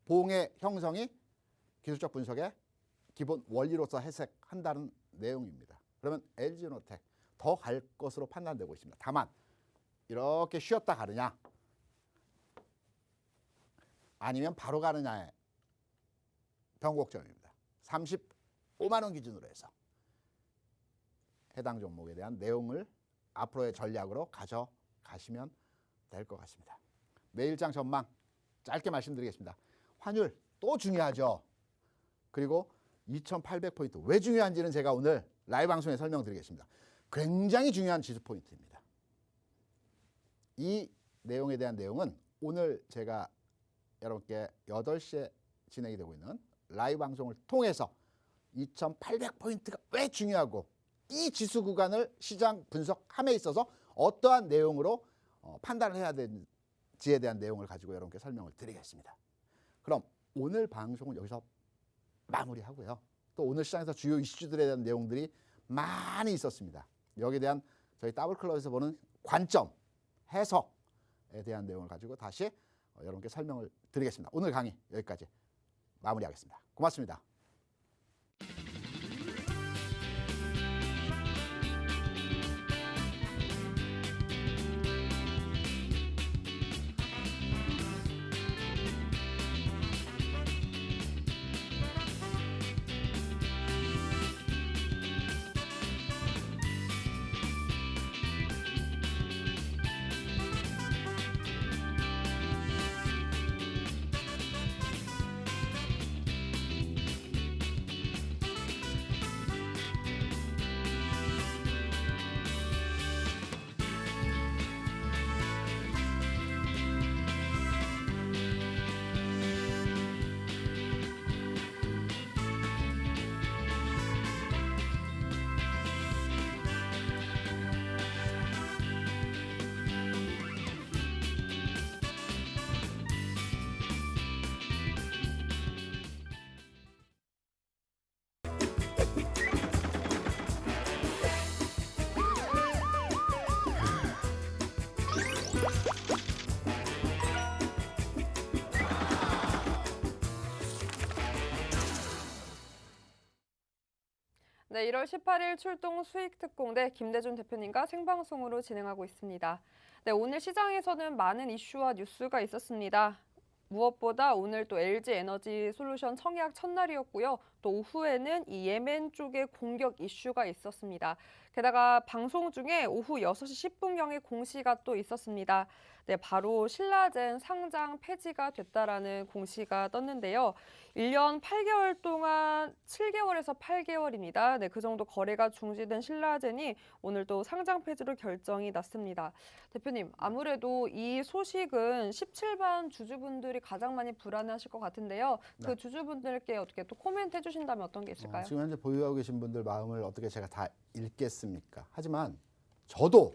봉의 형성이 기술적 분석의 기본 원리로서 해석한다는 내용입니다. 그러면 LG노텍 더 갈 것으로 판단되고 있습니다. 다만 이렇게 쉬었다 가느냐 아니면 바로 가느냐의 변곡점입니다. 35만 원 기준으로 해서 해당 종목에 대한 내용을 앞으로의 전략으로 가져가시면 될 것 같습니다. 매일장 전망 짧게 말씀드리겠습니다. 환율 또 중요하죠. 그리고 2800포인트 왜 중요한지는 제가 오늘 라이브 방송에 설명드리겠습니다. 굉장히 중요한 지수 포인트입니다. 이 내용에 대한 내용은 오늘 제가 여러분께 8시에 진행이 되고 있는 라이브 방송을 통해서 2800포인트가 왜 중요하고 이 지수 구간을 시장 분석함에 있어서 어떠한 내용으로 판단을 해야 되는지에 대한 내용을 가지고 여러분께 설명을 드리겠습니다. 그럼 오늘 방송은 여기서 마무리하고요. 또 오늘 시장에서 주요 이슈들에 대한 내용들이 많이 있었습니다. 여기에 대한 저희 더블클럽에서 보는 관점, 해석에 대한 내용을 가지고 다시 여러분께 설명을 드리겠습니다. 오늘 강의 여기까지 마무리하겠습니다. 고맙습니다. 네, 1월 18일 출동 수익특공대 김대준 대표님과 생방송으로 진행하고 있습니다. 네, 오늘 시장에서는 많은 이슈와 뉴스가 있었습니다. 무엇보다 오늘 또 LG에너지 솔루션 청약 첫날이었고요. 또 오후에는 이 예멘 쪽의 공격 이슈가 있었습니다. 게다가 방송 중에 오후 6시 10분경에 공시가 또 있었습니다. 네, 바로 신라젠 상장 폐지가 됐다라는 공시가 떴는데요. 1년 8개월 동안 7개월에서 8개월입니다. 네, 그 정도 거래가 중지된 신라젠이 오늘 또 상장 폐지로 결정이 났습니다. 대표님, 아무래도 이 소식은 17만 주주분들이 가장 많이 불안해하실 것 같은데요. 그 네. 주주분들께 어떻게 또 코멘트 해주신다면 어떤 게 있을까요? 지금 현재 보유하고 계신 분들 마음을 어떻게 제가 다 읽겠습니까? 하지만 저도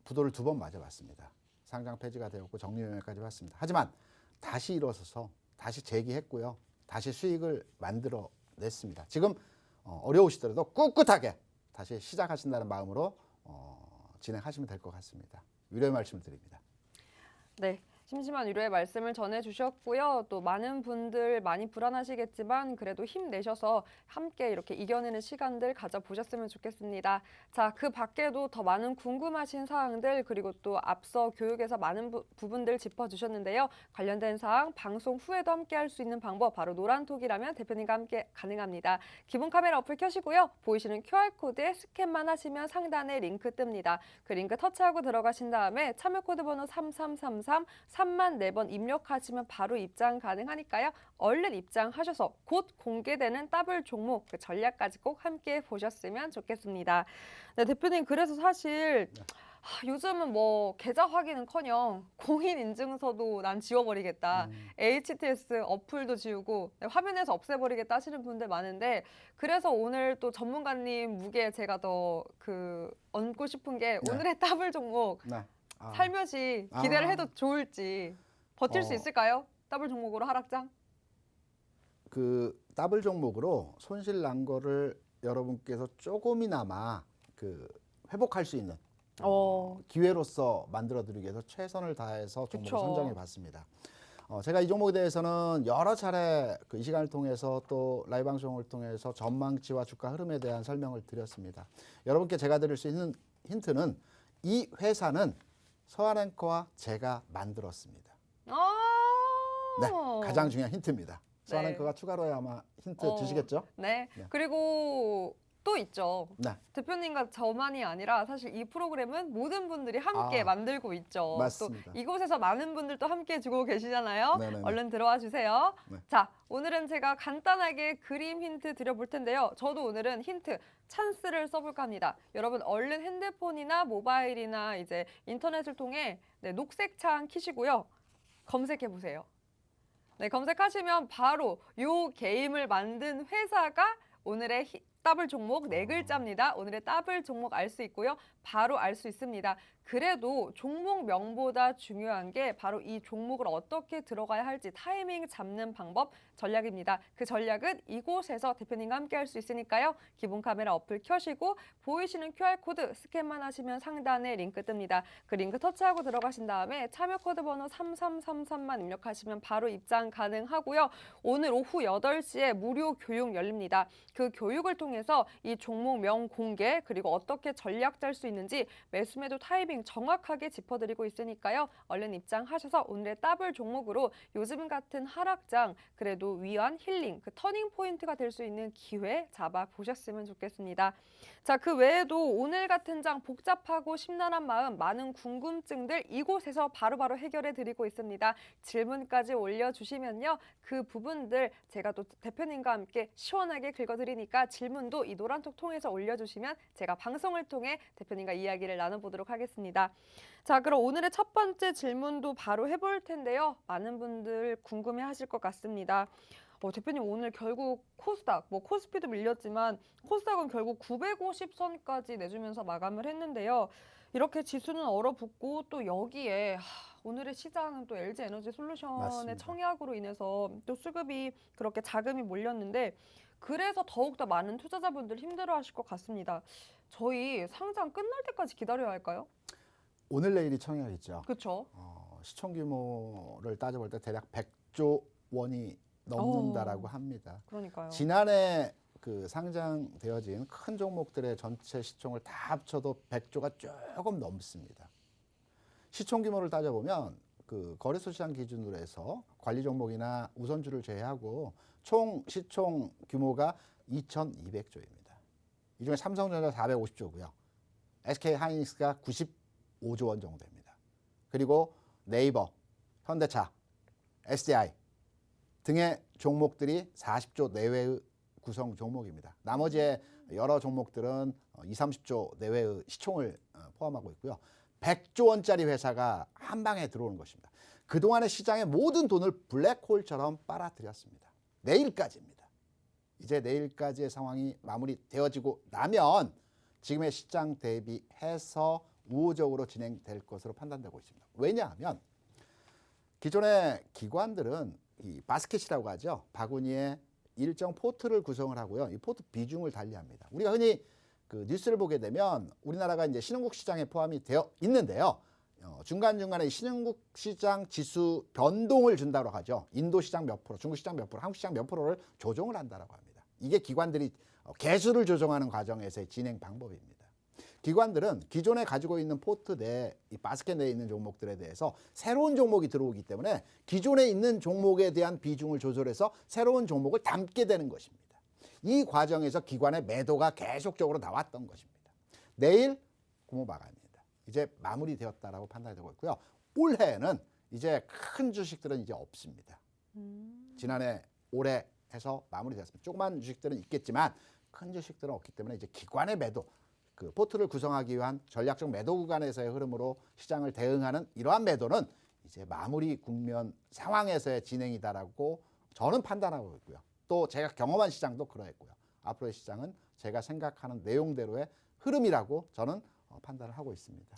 부도를 2번 맞아봤습니다. 상장 폐지가 되었고 정리매매까지 봤습니다. 하지만 다시 일어서서 다시 재기했고요. 다시 수익을 만들어냈습니다. 지금 어려우시더라도 꿋꿋하게 다시 시작하신다는 마음으로 진행하시면 될 것 같습니다. 위로의 말씀을 드립니다. 네. 심심한 위로의 말씀을 전해주셨고요. 또 많은 분들 많이 불안하시겠지만 그래도 힘내셔서 함께 이렇게 이겨내는 시간들 가져보셨으면 좋겠습니다. 자, 그 밖에도 더 많은 궁금하신 사항들 그리고 또 앞서 교육에서 많은 부분들 짚어주셨는데요. 관련된 사항 방송 후에도 함께 할 수 있는 방법 바로 노란톡이라면 대표님과 함께 가능합니다. 기본 카메라 어플 켜시고요. 보이시는 QR코드에 스캔만 하시면 상단에 링크 뜹니다. 그 링크 터치하고 들어가신 다음에 참여 코드 번호 3333 3만 4번 입력하시면 바로 입장 가능하니까요. 얼른 입장하셔서 곧 공개되는 더블 종목 그 전략까지 꼭 함께 보셨으면 좋겠습니다. 네, 대표님 그래서 사실 요즘은 뭐 계좌 확인은커녕 공인 인증서도 난 지워버리겠다. HTS 어플도 지우고 화면에서 없애버리겠다 하시는 분들 많은데 그래서 오늘 또 전문가님 무게 제가 더 얹고 싶은 게 네. 오늘의 더블 종목 네. 살며시 기대를 해도 좋을지 버틸 수 있을까요? 더블 종목으로 하락장? 그 더블 종목으로 손실 난 거를 여러분께서 조금이나마 회복할 수 있는 기회로서 만들어드리기 위해서 최선을 다해서 종목을 그쵸. 선정해 봤습니다. 제가 이 종목에 대해서는 여러 차례 이 시간을 통해서 또 라이브 방송을 통해서 전망치와 주가 흐름에 대한 설명을 드렸습니다. 여러분께 제가 드릴 수 있는 힌트는 이 회사는 서한앵커와 제가 만들었습니다. 네, 가장 중요한 힌트입니다. 서한앵커가 추가로 아마 힌트 주시겠죠? 네. 네. 그리고 또 있죠. 네. 대표님과 저만이 아니라 사실 이 프로그램은 모든 분들이 함께 만들고 있죠. 맞습니다. 또 이곳에서 많은 분들 또 함께 주고 계시잖아요. 네네네. 얼른 들어와 주세요. 네. 자, 오늘은 제가 간단하게 그림 힌트 드려볼 텐데요. 저도 오늘은 힌트 찬스를 써볼까 합니다. 여러분 얼른 핸드폰이나 모바일이나 이제 인터넷을 통해 녹색 창 키시고요. 검색해 보세요. 네, 검색하시면 바로 요 게임을 만든 회사가 오늘의 더블 종목 4글자입니다. 오늘의 더블 종목 알 수 있고요. 바로 알 수 있습니다. 그래도 종목명보다 중요한 게 바로 이 종목을 어떻게 들어가야 할지 타이밍 잡는 방법, 전략입니다. 그 전략은 이곳에서 대표님과 함께 할 수 있으니까요. 기본 카메라 어플 켜시고 보이시는 QR코드 스캔만 하시면 상단에 링크 뜹니다. 그 링크 터치하고 들어가신 다음에 참여 코드 번호 3333만 입력하시면 바로 입장 가능하고요. 오늘 오후 8시에 무료 교육 열립니다. 그 교육을 통해서 이 종목명 공개 그리고 어떻게 전략 짤 수 있는지 매수매도 타이밍 정확하게 짚어드리고 있으니까요. 얼른 입장하셔서 오늘의 더블 종목으로 요즘 같은 하락장 그래도 위안 힐링 그 터닝 포인트가 될 수 있는 기회 잡아보셨으면 좋겠습니다. 자, 그 외에도 오늘 같은 장 복잡하고 심란한 마음 많은 궁금증들 이곳에서 바로바로 해결해 드리고 있습니다. 질문까지 올려주시면요. 그 부분들 제가 또 대표님과 함께 시원하게 긁어드리니까 질문도 이 노란톡 통해서 올려주시면 제가 방송을 통해 대표님과 이야기를 나눠보도록 하겠습니다. 자, 그럼 오늘의 첫 번째 질문도 바로 해볼 텐데요. 많은 분들 궁금해하실 것 같습니다. 대표님 오늘 결국 코스닥, 코스피도 밀렸지만 코스닥은 결국 950선까지 내주면서 마감을 했는데요. 이렇게 지수는 얼어붙고 또 여기에 오늘의 시장은 또 LG에너지 솔루션의 맞습니다. 청약으로 인해서 또 수급이 그렇게 자금이 몰렸는데 그래서 더욱더 많은 투자자분들 힘들어하실 것 같습니다. 저희 상장 끝날 때까지 기다려야 할까요? 오늘 내일이 청약이죠. 그렇죠. 시총 규모를 따져볼 때 대략 100조 원이 넘는다라고 합니다. 그러니까요. 지난해 상장되어진 큰 종목들의 전체 시총을 다 합쳐도 100조가 조금 넘습니다. 시총 규모를 따져보면 거래소 시장 기준으로 해서 관리 종목이나 우선주를 제외하고 총 시총 규모가 2,200조입니다. 이 중에 삼성전자 450조고요. SK 하이닉스가 95조 원 정도 됩니다. 그리고 네이버, 현대차, SDI 등의 종목들이 40조 내외의 구성 종목입니다. 나머지의 여러 종목들은 2, 30조 내외의 시총을 포함하고 있고요. 100조 원짜리 회사가 한 방에 들어오는 것입니다. 그동안의 시장의 모든 돈을 블랙홀처럼 빨아들였습니다. 내일까지입니다. 이제 내일까지의 상황이 마무리되어지고 나면 지금의 시장 대비해서 우호적으로 진행될 것으로 판단되고 있습니다. 왜냐하면 기존의 기관들은 이 바스켓이라고 하죠. 바구니에 일정 포트를 구성을 하고요. 이 포트 비중을 달리합니다. 우리가 흔히 그 뉴스를 보게 되면 우리나라가 이제 신흥국 시장에 포함이 되어 있는데요. 중간중간에 이 신흥국 시장 지수 변동을 준다고 하죠. 인도 시장 몇 프로, 중국 시장 몇 프로, 한국 시장 몇 프로를 조정을 한다고 합니다. 이게 기관들이 개수를 조정하는 과정에서의 진행 방법입니다. 기관들은 기존에 가지고 있는 포트 내, 이 바스켓 내에 있는 종목들에 대해서 새로운 종목이 들어오기 때문에 기존에 있는 종목에 대한 비중을 조절해서 새로운 종목을 담게 되는 것입니다. 이 과정에서 기관의 매도가 계속적으로 나왔던 것입니다. 내일 구모 마감입니다. 이제 마무리되었다라고 판단이 되고 있고요. 올해는 이제 큰 주식들은 이제 없습니다. 지난해 올해 해서 마무리되었습니다. 조그만 주식들은 있겠지만 큰 주식들은 없기 때문에 이제 기관의 매도, 그 포트를 구성하기 위한 전략적 매도 구간에서의 흐름으로 시장을 대응하는 이러한 매도는 이제 마무리 국면 상황에서의 진행이다라고 저는 판단하고 있고요. 또 제가 경험한 시장도 그러했고요. 앞으로의 시장은 제가 생각하는 내용대로의 흐름이라고 저는 판단을 하고 있습니다.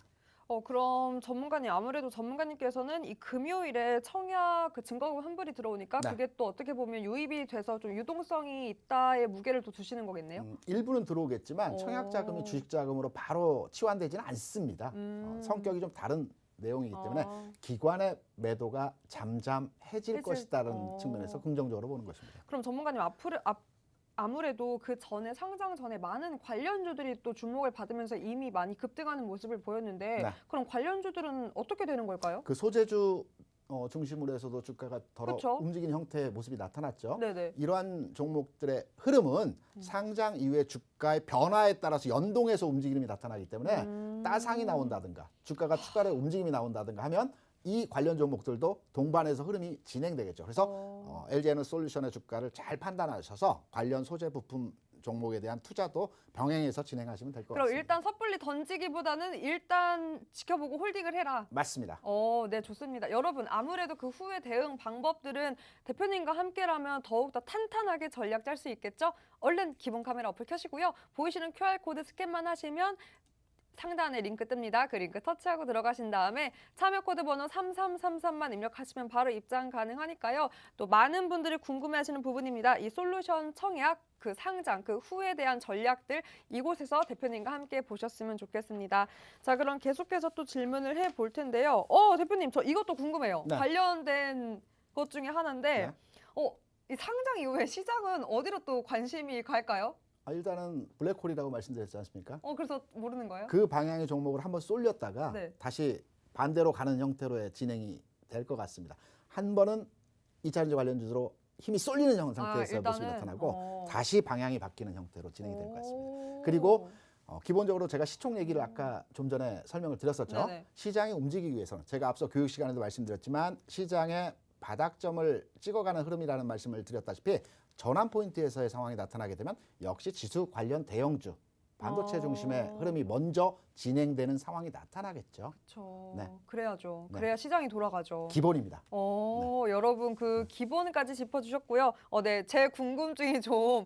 그럼 전문가님, 아무래도 전문가님께서는 이 금요일에 청약 그 증거금 환불이 들어오니까 네. 그게 또 어떻게 보면 유입이 돼서 좀 유동성이 있다의 무게를 또 두시는 거겠네요. 일부는 들어오겠지만 오. 청약 자금이 주식 자금으로 바로 치환되지는 않습니다. 성격이 좀 다른 내용이기 때문에 기관의 매도가 잠잠해질 해질- 것이다라는 측면에서 긍정적으로 보는 것입니다. 그럼 전문가님, 아무래도 그 전에 상장 전에 많은 관련주들이 또 주목을 받으면서 이미 많이 급등하는 모습을 보였는데 네. 그럼 관련주들은 어떻게 되는 걸까요? 그 소재주 중심으로 해서도 주가가 덜어 그쵸. 움직이는 형태의 모습이 나타났죠. 네네. 이러한 종목들의 흐름은 상장 이후의 주가의 변화에 따라서 연동해서 움직임이 나타나기 때문에 따상이 나온다든가 주가가 추가로 움직임이 나온다든가 하면 이 관련 종목들도 동반해서 흐름이 진행되겠죠. 그래서 LG에너솔루션의 주가를 잘 판단하셔서 관련 소재 부품 종목에 대한 투자도 병행해서 진행하시면 될 것 그럼 같습니다. 일단 섣불리 던지기보다는 일단 지켜보고 홀딩을 해라. 맞습니다. 네, 좋습니다. 여러분, 아무래도 그 후에 대응 방법들은 대표님과 함께라면 더욱더 탄탄하게 전략 짤 수 있겠죠? 얼른 기본 카메라 어플 켜시고요. 보이시는 QR코드 스캔만 하시면 상단에 링크 뜹니다. 그 링크 터치하고 들어가신 다음에 참여 코드 번호 3333만 입력하시면 바로 입장 가능하니까요. 또 많은 분들이 궁금해하시는 부분입니다. 이 솔루션 청약, 그 상장, 그 후에 대한 전략들 이곳에서 대표님과 함께 보셨으면 좋겠습니다. 자, 그럼 계속해서 또 질문을 해볼 텐데요. 대표님, 저 이것도 궁금해요. 네. 관련된 것 중에 하나인데 네. 이 상장 이후에 시장은 어디로 또 관심이 갈까요? 일단은 블랙홀이라고 말씀드렸지 않습니까? 그래서 모르는 거예요? 그 방향의 종목을 한번 쏠렸다가 네. 다시 반대로 가는 형태로의 진행이 될 것 같습니다. 한 번은 2차전지 관련주로 힘이 쏠리는 상태에서 모습이 나타나고 다시 방향이 바뀌는 형태로 진행이 될 것 같습니다. 그리고 기본적으로 제가 시총 얘기를 아까 좀 전에 설명을 드렸었죠. 네네. 시장이 움직이기 위해서는 제가 앞서 교육 시간에도 말씀드렸지만 시장의 바닥점을 찍어가는 흐름이라는 말씀을 드렸다시피 전환 포인트에서의 상황이 나타나게 되면 역시 지수 관련 대형주, 반도체 중심의 흐름이 먼저 진행되는 상황이 나타나겠죠. 그렇죠. 네. 그래야죠. 네. 그래야 시장이 돌아가죠. 기본입니다. 여러분 그 기본까지 짚어주셨고요. 네, 제 궁금증이 좀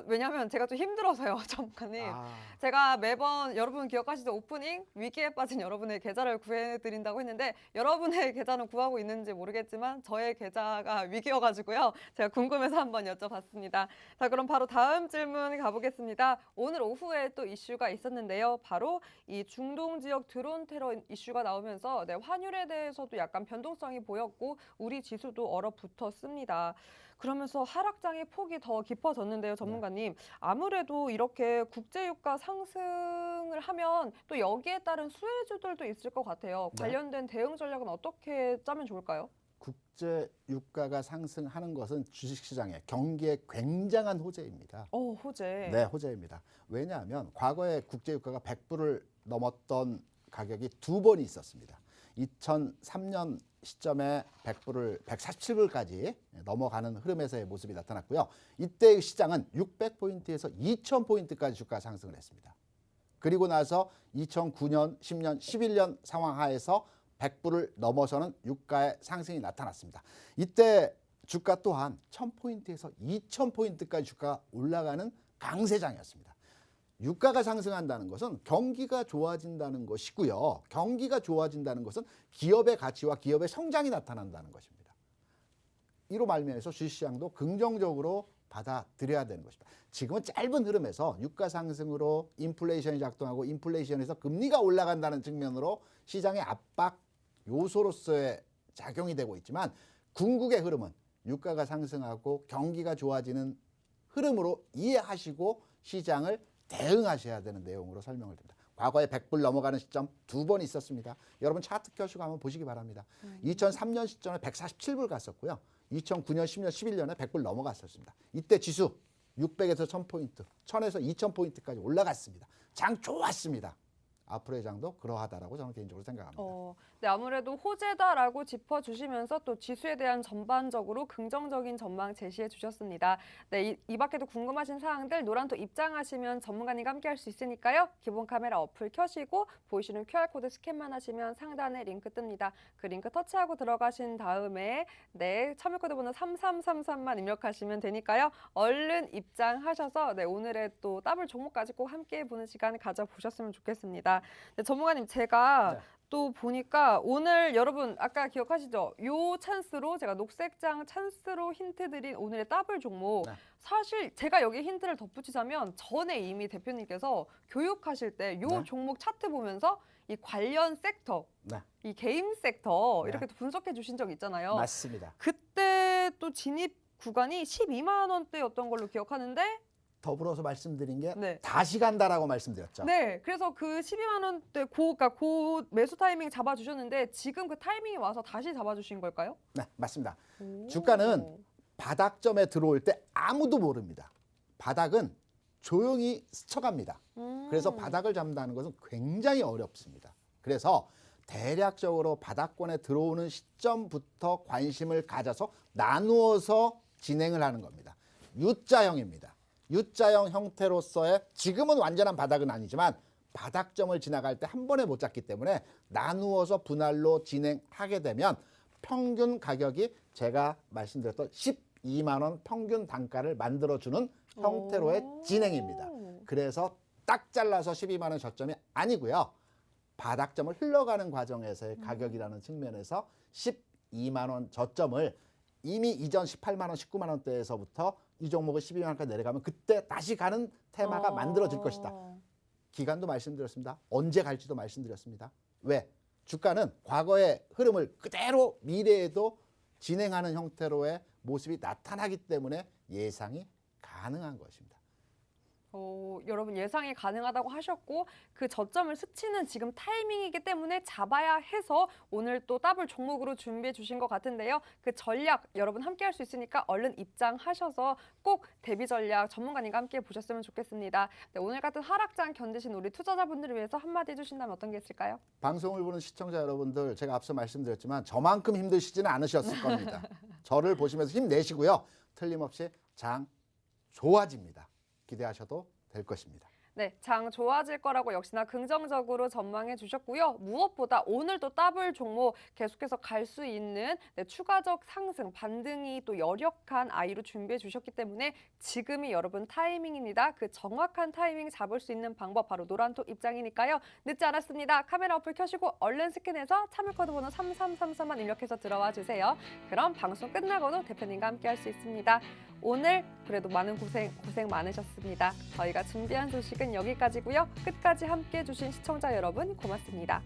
왜냐하면 제가 좀 힘들어서요, 전문가님. 제가 매번 여러분 기억하시죠? 오프닝 위기에 빠진 여러분의 계좌를 구해드린다고 했는데 여러분의 계좌는 구하고 있는지 모르겠지만 저의 계좌가 위기여가지고요. 제가 궁금해서 한번 여쭤봤습니다. 자, 그럼 바로 다음 질문 가보겠습니다. 오늘 오후에 또 이슈가 있었는데요. 바로 이 중동 지역 드론 테러 이슈가 나오면서 환율에 대해서도 약간 변동성이 보였고 우리 지수도 얼어붙었습니다. 그러면서 하락장의 폭이 더 깊어졌는데요, 전문가님. 아무래도 이렇게 국제유가 상승을 하면 또 여기에 따른 수혜주들도 있을 것 같아요. 네. 관련된 대응 전략은 어떻게 짜면 좋을까요? 국제 유가가 상승하는 것은 주식시장의 경기에 굉장한 호재입니다. 호재. 네, 호재입니다. 왜냐하면 과거에 국제 유가가 100불을 넘었던 가격이 두 번이 있었습니다. 2003년 시점에 100불을 147불까지 넘어가는 흐름에서의 모습이 나타났고요. 이때의 시장은 600포인트에서 2000포인트까지 주가 상승을 했습니다. 그리고 나서 2009년, 10년, 11년 상황 하에서 100불을 넘어서는 유가의 상승이 나타났습니다. 이때 주가 또한 1000포인트에서 2000포인트까지 주가가 올라가는 강세장이었습니다. 유가가 상승한다는 것은 경기가 좋아진다는 것이고요. 경기가 좋아진다는 것은 기업의 가치와 기업의 성장이 나타난다는 것입니다. 이로 말미암아서 주식시장도 긍정적으로 받아들여야 되는 것입니다. 지금은 짧은 흐름에서 유가 상승으로 인플레이션이 작동하고 인플레이션에서 금리가 올라간다는 측면으로 시장의 압박 요소로서의 작용이 되고 있지만 궁극의 흐름은 유가가 상승하고 경기가 좋아지는 흐름으로 이해하시고 시장을 대응하셔야 되는 내용으로 설명을 드립니다. 과거에 100불 넘어가는 시점 2번 있었습니다. 여러분 차트 켜시고 한번 보시기 바랍니다. 2003년 시점에 147불 갔었고요. 2009년, 10년, 11년에 100불 넘어갔었습니다. 이때 지수 600에서 1000포인트, 1000에서 2000포인트까지 올라갔습니다. 장 좋았습니다. 앞으로의 장도 그러하다라고 저는 개인적으로 생각합니다. 네, 아무래도 호재다라고 짚어주시면서 또 지수에 대한 전반적으로 긍정적인 전망 제시해 주셨습니다. 네, 이 밖에도 궁금하신 사항들 노란톡 입장하시면 전문가님과 함께 할 수 있으니까요. 기본 카메라 어플 켜시고 보이시는 QR코드 스캔만 하시면 상단에 링크 뜹니다. 그 링크 터치하고 들어가신 다음에 네, 참여코드 번호 3333만 입력하시면 되니까요. 얼른 입장하셔서 네, 오늘의 또 더블 종목까지 꼭 함께 보는 시간 가져보셨으면 좋겠습니다. 네, 전문가님 제가 네. 또 보니까 오늘 여러분 아까 기억하시죠? 요 찬스로 제가 녹색장 찬스로 힌트 드린 오늘의 더블 종목 네. 사실 제가 여기 힌트를 덧붙이자면 전에 이미 대표님께서 교육하실 때 요 네. 종목 차트 보면서 이 관련 섹터, 네. 이 게임 섹터 네. 이렇게 또 분석해 주신 적 있잖아요. 맞습니다. 그때 또 진입 구간이 12만 원대였던 걸로 기억하는데 더불어서 말씀드린 게 네. 다시 간다라고 말씀드렸죠. 네, 그래서 그 12만 원대 그러니까 그 매수 타이밍 잡아주셨는데 지금 그 타이밍이 와서 다시 잡아주신 걸까요? 네, 맞습니다. 오. 주가는 바닥점에 들어올 때 아무도 모릅니다. 바닥은 조용히 스쳐갑니다. 그래서 바닥을 잡는다는 것은 굉장히 어렵습니다. 그래서 대략적으로 바닥권에 들어오는 시점부터 관심을 가져서 나누어서 진행을 하는 겁니다. U자형입니다. U자형 형태로서의 지금은 완전한 바닥은 아니지만 바닥점을 지나갈 때 한 번에 못 잡기 때문에 나누어서 분할로 진행하게 되면 평균 가격이 제가 말씀드렸던 12만 원 평균 단가를 만들어주는 형태로의 진행입니다. 그래서 딱 잘라서 12만 원 저점이 아니고요. 바닥점을 흘러가는 과정에서의 가격이라는 측면에서 12만 원 저점을 이미 이전 18만 원, 19만 원대에서부터 이 종목을 12만 원까지 내려가면 그때 다시 가는 테마가 만들어질 것이다. 기간도 말씀드렸습니다. 언제 갈지도 말씀드렸습니다. 왜? 주가는 과거의 흐름을 그대로 미래에도 진행하는 형태로의 모습이 나타나기 때문에 예상이 가능한 것입니다. 여러분 예상이 가능하다고 하셨고 그 저점을 스치는 지금 타이밍이기 때문에 잡아야 해서 오늘 또 더블 종목으로 준비해 주신 것 같은데요. 그 전략 여러분 함께 할 수 있으니까 얼른 입장하셔서 꼭 대비 전략 전문가님과 함께 보셨으면 좋겠습니다. 네, 오늘 같은 하락장 견디신 우리 투자자분들을 위해서 한마디 해주신다면 어떤 게 있을까요? 방송을 보는 시청자 여러분들 제가 앞서 말씀드렸지만 저만큼 힘드시지는 않으셨을 겁니다. 저를 보시면서 힘내시고요. 틀림없이 장 좋아집니다. 기대하셔도 될 것입니다. 네, 장 좋아질 거라고 역시나 긍정적으로 전망해 주셨고요. 무엇보다 오늘도 더블 종목 계속해서 갈 수 있는 추가적 상승, 반등이 또 여력한 아이로 준비해 주셨기 때문에 지금이 여러분 타이밍입니다. 그 정확한 타이밍 잡을 수 있는 방법 바로 노란톡 입장이니까요. 늦지 않았습니다. 카메라 어플 켜시고 얼른 스캔해서 참여코드 번호 3333만 입력해서 들어와 주세요. 그럼 방송 끝나고도 대표님과 함께 할 수 있습니다. 오늘 그래도 많은 고생 많으셨습니다. 저희가 준비한 소식은 여기까지고요. 끝까지 함께해 주신 시청자 여러분 고맙습니다.